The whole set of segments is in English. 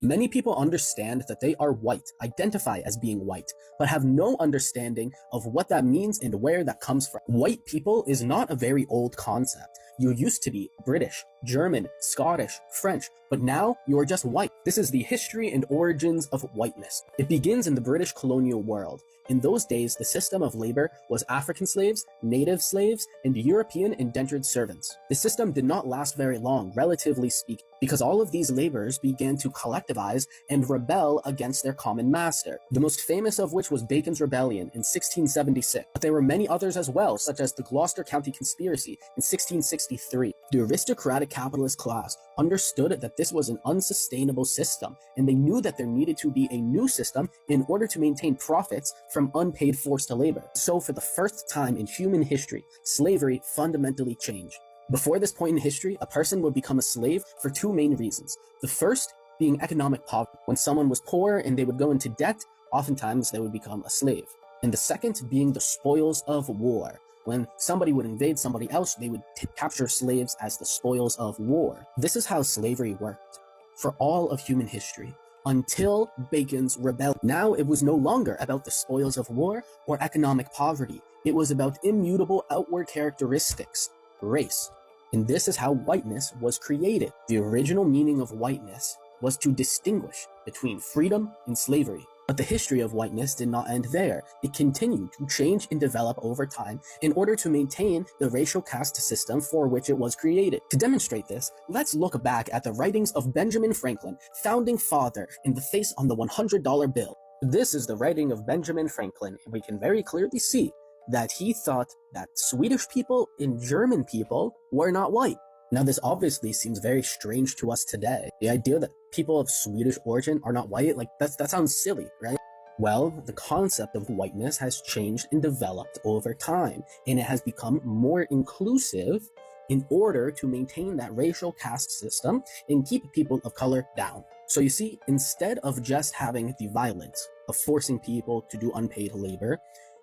Many people understand that they are white, identify as being white, but have no understanding of what that means and where that comes from. White people is not a very old concept. You used to be British, German, Scottish, French, but now you are just white. This is the history and origins of whiteness. It begins in the British colonial world. In those days, the system of labor was African slaves, native slaves, and European indentured servants. The system did not last very long, relatively speaking, because all of these laborers began to collectivize and rebel against their common master, the most famous of which was Bacon's Rebellion in 1676. But there were many others as well, such as the Gloucester County Conspiracy in 1663. The aristocratic capitalist class understood that this was an unsustainable system, and they knew that there needed to be a new system in order to maintain profits from unpaid forced labor. So for the first time in human history, slavery fundamentally changed. Before this point in history, a person would become a slave for two main reasons. The first being economic poverty. When someone was poor and they would go into debt, oftentimes they would become a slave. And the second being the spoils of war. When somebody would invade somebody else, they would capture slaves as the spoils of war. This is how slavery worked for all of human history, until Bacon's Rebellion. Now it was no longer about the spoils of war or economic poverty. It was about immutable outward characteristics, race. And this is how whiteness was created. The original meaning of whiteness was to distinguish between freedom and slavery. But the history of whiteness did not end there. It continued to change and develop over time in order to maintain the racial caste system for which it was created. To demonstrate this, let's look back at the writings of Benjamin Franklin, founding father, in the face on the $100 bill. This is the writing of Benjamin Franklin, and we can very clearly see that he thought that Swedish people and German people were not white. Now, this obviously seems very strange to us today. The idea that people of Swedish origin are not white, like that sounds silly, right? Well, the concept of whiteness has changed and developed over time, and it has become more inclusive in order to maintain that racial caste system and keep people of color down. So you see, instead of just having the violence of forcing people to do unpaid labor,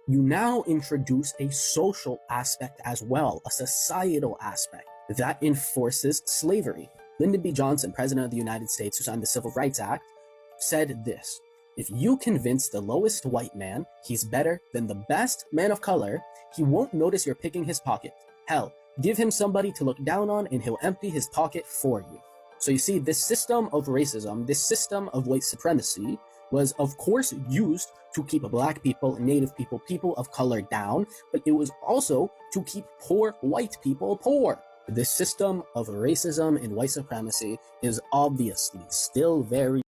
you now introduce a social aspect as well, a societal aspect that enforces slavery. Lyndon B. Johnson, President of the United States, who signed the Civil Rights Act, said this: "If you convince the lowest white man he's better than the best man of color, he won't notice you're picking his pocket. Hell, give him somebody to look down on and he'll empty his pocket for you." So you see, this system of racism, this system of white supremacy, was of course used to keep black people, native people, people of color down, but it was also to keep poor white people poor. This system of racism and white supremacy is obviously still very